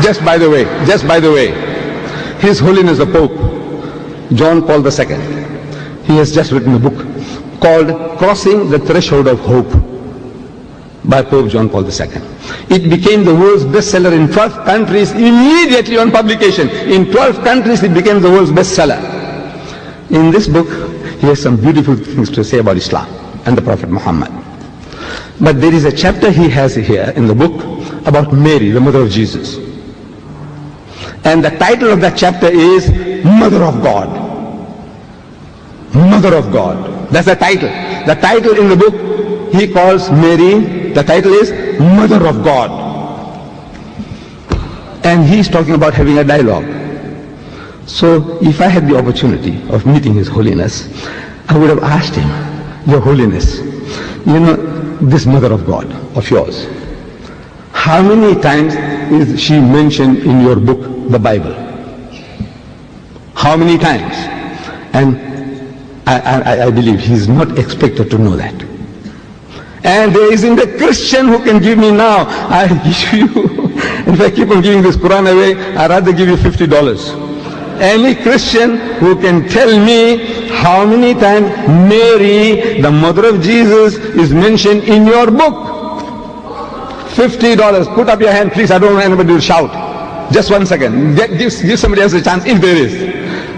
just by the way, His Holiness the Pope, John Paul II, he has just written a book called Crossing the Threshold of Hope by Pope John Paul II. It became the world's bestseller in 12 countries immediately on publication. In 12 countries it became the world's bestseller. In this book, he has some beautiful things to say about Islam and the Prophet Muhammad. But there is a chapter he has here in the book about Mary, the mother of Jesus. And the title of that chapter is Mother of God. Mother of God. That's the title. The title in the book, he calls Mary, the title is Mother of God. And he's talking about having a dialogue. So if I had the opportunity of meeting His Holiness, I would have asked him, Your Holiness, you know, this Mother of God of yours, how many times is she mentioned in your book, the Bible? How many times? And I believe he is not expected to know that. And there isn't a Christian who can give me now. I give you, if I keep on giving this Quran away, I'd rather give you $50. Any Christian who can tell me how many times Mary, the mother of Jesus, is mentioned in your book. $50. Put up your hand, please. I don't want anybody to shout. Just 1 second. Give somebody else a chance if there is.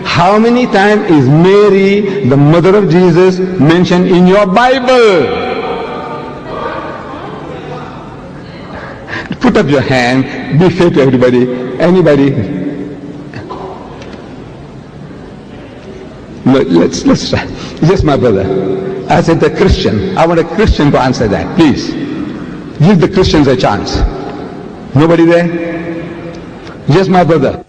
How many times is Mary, the mother of Jesus, mentioned in your Bible? Put up your hand. Be fair to everybody. Anybody? Let's try. Yes, my brother. I said the Christian. I want a Christian to answer that. Please. Give the Christians a chance. Nobody there? Yes, my brother.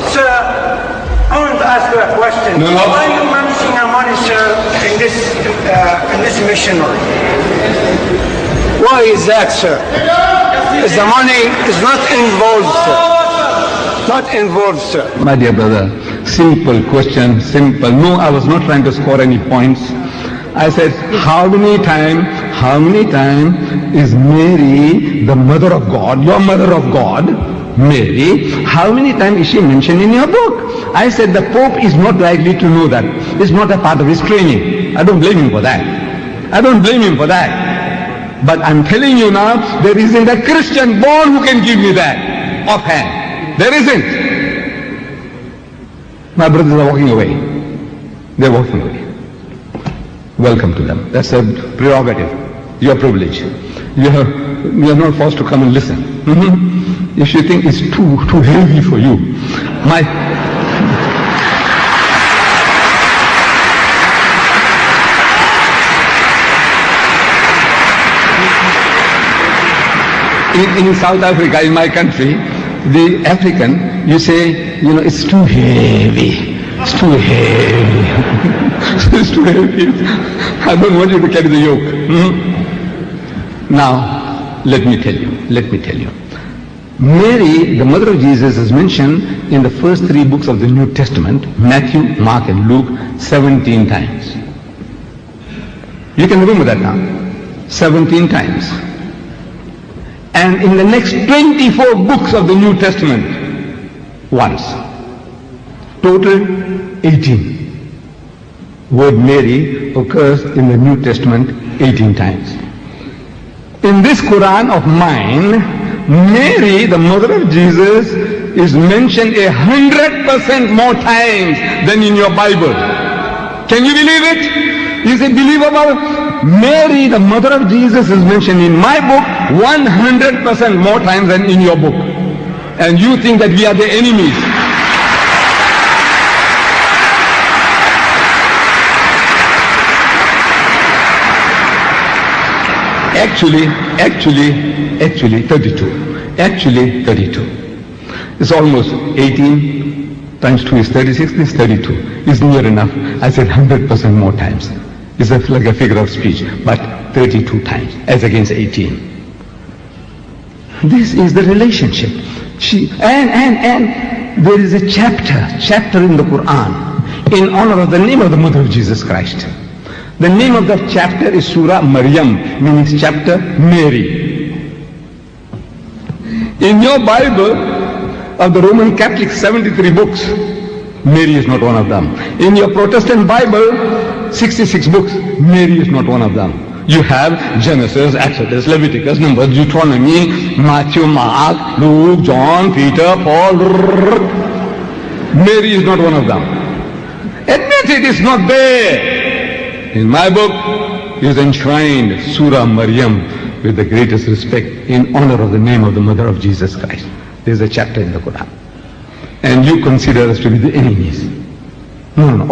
Sir, I want to ask you a question. No. Why are you managing our money, sir, in this missionary? Why is that, sir? Is the money is not involved, sir. Not involved, sir. My dear brother, simple question, simple. No, I was not trying to score any points. I said, how many times is Mary, the mother of God, your mother of God, Mary, how many times is she mentioned in your book? I said the Pope is not likely to know that. It's not a part of his training. I don't blame him for that. But I'm telling you now, there isn't a Christian born who can give me that offhand. There isn't. My brothers are walking away. They're walking away. Welcome to them. That's a prerogative. Your privilege. You are not forced to come and listen. If you think it's too heavy for you, in South Africa, in my country, the African, you say, you know, it's too heavy. It's too heavy. It's too heavy. I don't want you to carry the yoke. Now, let me tell you. Mary, the mother of Jesus, is mentioned in the first 3 books of the New Testament, Matthew, Mark and Luke, 17 times. You can remember that now. 17 times. And in the next 24 books of the New Testament, once. Total 18. Word Mary occurs in the New Testament 18 times. In this Quran of mine, Mary, the mother of Jesus, is mentioned 100% more times than in your Bible. Can you believe it? Is it believable? Mary, the mother of Jesus, is mentioned in my book 100% more times than in your book. And you think that we are the enemies. Actually 32. Actually 32. It's almost 18 times 2 is 36, this is 32. It's near enough. I said 100% more times. It's like a figure of speech, but 32 times as against 18. This is the relationship. And there is a chapter in the Quran in honor of the name of the mother of Jesus Christ. The name of that chapter is Surah Maryam, meaning chapter Mary. In your Bible, of the Roman Catholic 73 books, Mary is not one of them. In your Protestant Bible, 66 books, Mary is not one of them. You have Genesis, Exodus, Leviticus, Numbers, Deuteronomy, Matthew, Mark, Luke, John, Peter, Paul. Mary is not one of them. Admit it is not there. In my book is enshrined Surah Maryam with the greatest respect in honor of the name of the mother of Jesus Christ. There is a chapter in the Quran. And you consider us to be the enemies. No.